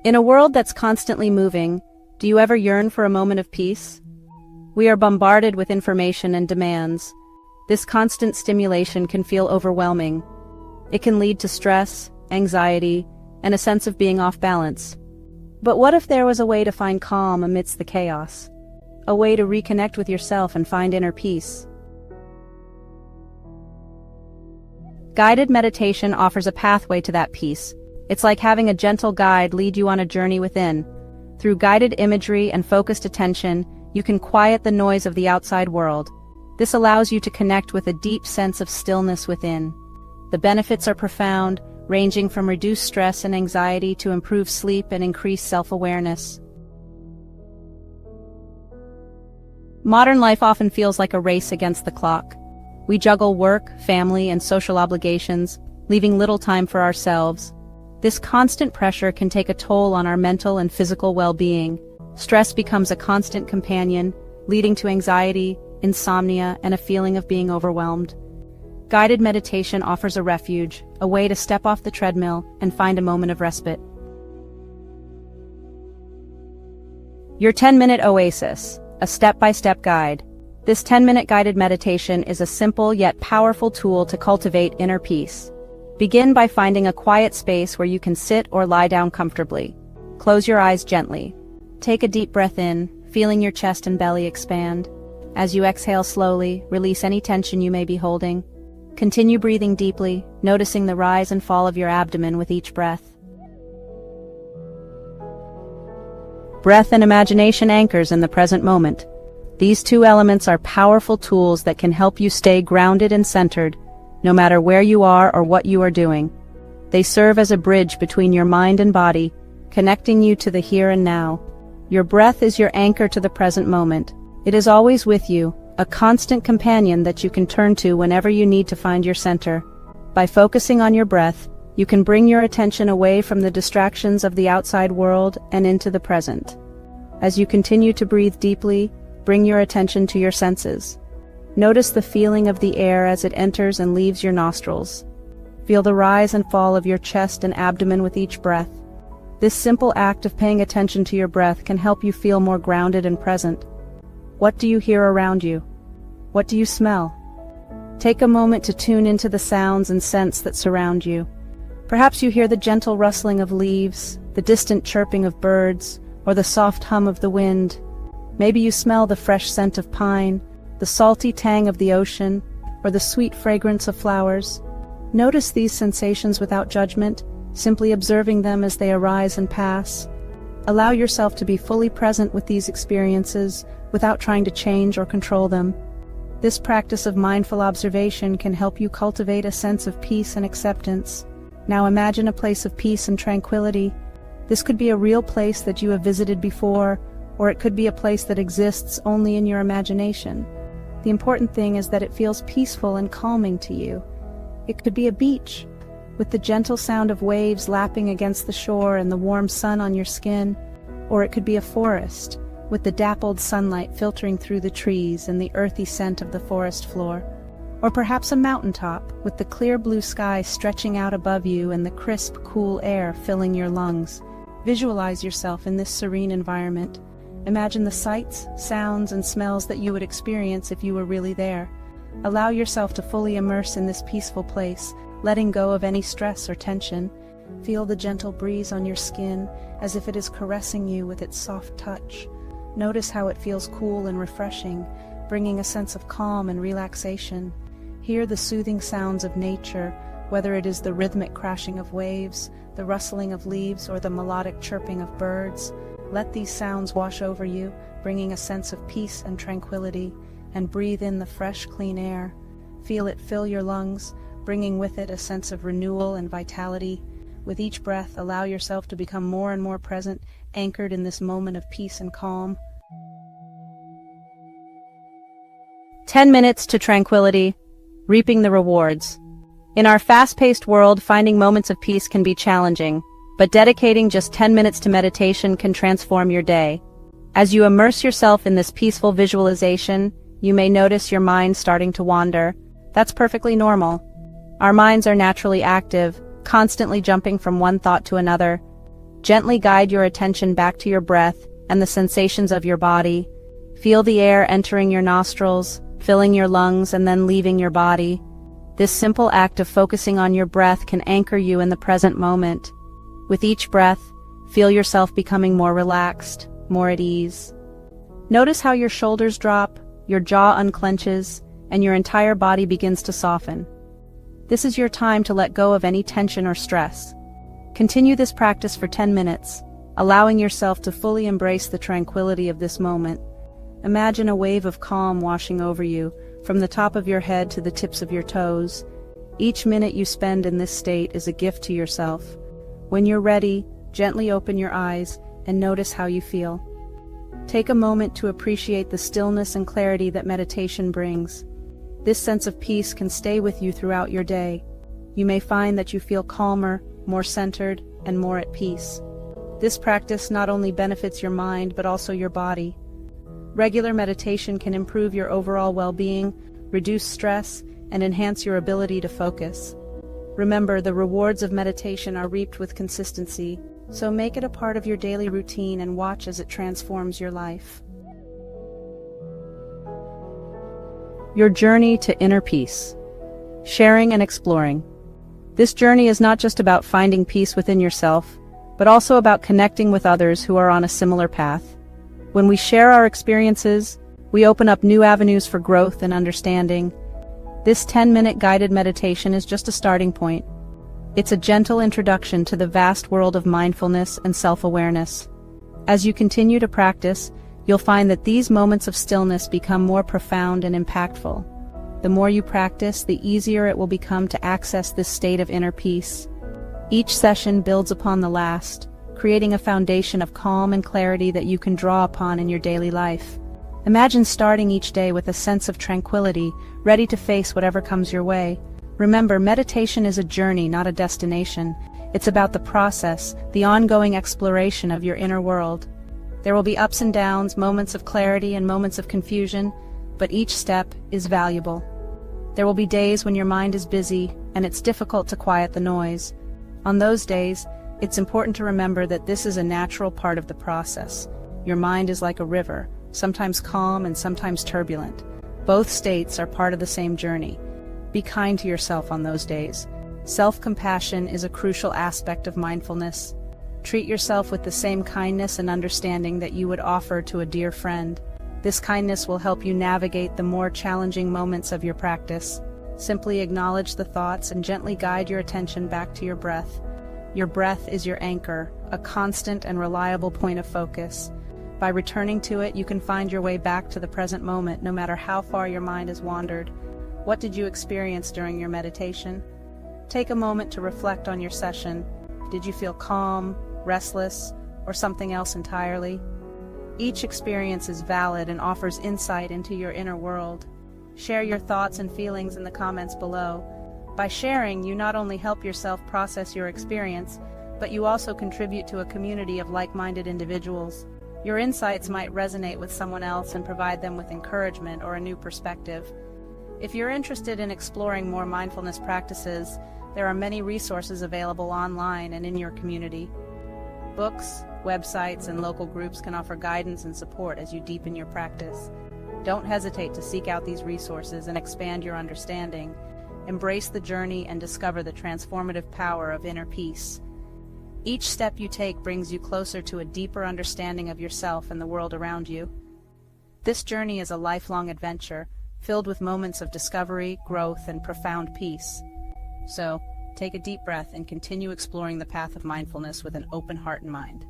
In a world that's constantly moving, do you ever yearn for a moment of peace? We are bombarded with information and demands. This constant stimulation can feel overwhelming. It can lead to stress, anxiety, and a sense of being off balance. But what if there was a way to find calm amidst the chaos? A way to reconnect with yourself and find inner peace? Guided meditation offers a pathway to that peace. It's like having a gentle guide lead you on a journey within. Through guided imagery and focused attention, you can quiet the noise of the outside world. This allows you to connect with a deep sense of stillness within. The benefits are profound, ranging from reduced stress and anxiety to improved sleep and increased self-awareness. Modern life often feels like a race against the clock. We juggle work, family, and social obligations, leaving little time for ourselves. This constant pressure can take a toll on our mental and physical well-being. Stress becomes a constant companion, leading to anxiety, insomnia, and a feeling of being overwhelmed. Guided meditation offers a refuge, a way to step off the treadmill and find a moment of respite. Your 10-minute oasis, a step-by-step guide. This 10-minute guided meditation is a simple yet powerful tool to cultivate inner peace. Begin by finding a quiet space where you can sit or lie down comfortably. Close your eyes gently. Take a deep breath in, feeling your chest and belly expand. As you exhale slowly, release any tension you may be holding. Continue breathing deeply, noticing the rise and fall of your abdomen with each breath. Breath and imagination anchors in the present moment. These two elements are powerful tools that can help you stay grounded and centered, no matter where you are or what you are doing. They serve as a bridge between your mind and body, connecting you to the here and now. Your breath is your anchor to the present moment. It is always with you, a constant companion that you can turn to whenever you need to find your center. By focusing on your breath, you can bring your attention away from the distractions of the outside world and into the present. As you continue to breathe deeply, bring your attention to your senses. Notice the feeling of the air as it enters and leaves your nostrils. Feel the rise and fall of your chest and abdomen with each breath. This simple act of paying attention to your breath can help you feel more grounded and present. What do you hear around you? What do you smell? Take a moment to tune into the sounds and scents that surround you. Perhaps you hear the gentle rustling of leaves, the distant chirping of birds, or the soft hum of the wind. Maybe you smell the fresh scent of pine, the salty tang of the ocean, or the sweet fragrance of flowers. Notice these sensations without judgment, simply observing them as they arise and pass. Allow yourself to be fully present with these experiences without trying to change or control them. This practice of mindful observation can help you cultivate a sense of peace and acceptance. Now imagine a place of peace and tranquility. This could be a real place that you have visited before, or it could be a place that exists only in your imagination. The important thing is that it feels peaceful and calming to you. It could be a beach, with the gentle sound of waves lapping against the shore and the warm sun on your skin, or it could be a forest, with the dappled sunlight filtering through the trees and the earthy scent of the forest floor. Or perhaps a mountaintop, with the clear blue sky stretching out above you and the crisp, cool air filling your lungs. Visualize yourself in this serene environment. Imagine the sights, sounds, and smells that you would experience if you were really there. Allow yourself to fully immerse in this peaceful place, letting go of any stress or tension. Feel the gentle breeze on your skin, as if it is caressing you with its soft touch. Notice how it feels cool and refreshing, bringing a sense of calm and relaxation. Hear the soothing sounds of nature, whether it is the rhythmic crashing of waves, the rustling of leaves, or the melodic chirping of birds. Let these sounds wash over you, bringing a sense of peace and tranquility, and breathe in the fresh, clean air. Feel it fill your lungs, bringing with it a sense of renewal and vitality. With each breath, allow yourself to become more and more present, anchored in this moment of peace and calm. 10 minutes to tranquility, reaping the rewards. In our fast-paced world, finding moments of peace can be challenging, but dedicating just 10 minutes to meditation can transform your day. As you immerse yourself in this peaceful visualization, you may notice your mind starting to wander. That's perfectly normal. Our minds are naturally active, constantly jumping from one thought to another. Gently guide your attention back to your breath and the sensations of your body. Feel the air entering your nostrils, filling your lungs, and then leaving your body. This simple act of focusing on your breath can anchor you in the present moment. With each breath, feel yourself becoming more relaxed, more at ease. Notice how your shoulders drop, your jaw unclenches, and your entire body begins to soften. This is your time to let go of any tension or stress. Continue this practice for 10 minutes, allowing yourself to fully embrace the tranquility of this moment. Imagine a wave of calm washing over you, from the top of your head to the tips of your toes. Each minute you spend in this state is a gift to yourself. When you're ready, gently open your eyes and notice how you feel. Take a moment to appreciate the stillness and clarity that meditation brings. This sense of peace can stay with you throughout your day. You may find that you feel calmer, more centered, and more at peace. This practice not only benefits your mind but also your body. Regular meditation can improve your overall well-being, reduce stress, and enhance your ability to focus. Remember, the rewards of meditation are reaped with consistency, so make it a part of your daily routine and watch as it transforms your life. Your journey to inner peace. Sharing and exploring. This journey is not just about finding peace within yourself, but also about connecting with others who are on a similar path. When we share our experiences, we open up new avenues for growth and understanding. This 10-minute guided meditation is just a starting point. It's a gentle introduction to the vast world of mindfulness and self-awareness. As you continue to practice, you'll find that these moments of stillness become more profound and impactful. The more you practice, the easier it will become to access this state of inner peace. Each session builds upon the last, creating a foundation of calm and clarity that you can draw upon in your daily life. Imagine starting each day with a sense of tranquility, ready to face whatever comes your way. Remember, meditation is a journey, not a destination. It's about the process, the ongoing exploration of your inner world. There will be ups and downs, moments of clarity and moments of confusion, but each step is valuable. There will be days when your mind is busy and it's difficult to quiet the noise. On those days, it's important to remember that this is a natural part of the process. Your mind is like a river, sometimes calm and sometimes turbulent. Both states are part of the same journey. Be kind to yourself on those days. Self-compassion is a crucial aspect of mindfulness. Treat yourself with the same kindness and understanding that you would offer to a dear friend. This kindness will help you navigate the more challenging moments of your practice. Simply acknowledge the thoughts and gently guide your attention back to your breath. Your breath is your anchor, a constant and reliable point of focus. By returning to it, you can find your way back to the present moment, no matter how far your mind has wandered. What did you experience during your meditation? Take a moment to reflect on your session. Did you feel calm, restless, or something else entirely? Each experience is valid and offers insight into your inner world. Share your thoughts and feelings in the comments below. By sharing, you not only help yourself process your experience, but you also contribute to a community of like-minded individuals. Your insights might resonate with someone else and provide them with encouragement or a new perspective. If you're interested in exploring more mindfulness practices, there are many resources available online and in your community. Books, websites, and local groups can offer guidance and support as you deepen your practice. Don't hesitate to seek out these resources and expand your understanding. Embrace the journey and discover the transformative power of inner peace. Each step you take brings you closer to a deeper understanding of yourself and the world around you. This journey is a lifelong adventure, filled with moments of discovery, growth, and profound peace. So, take a deep breath and continue exploring the path of mindfulness with an open heart and mind.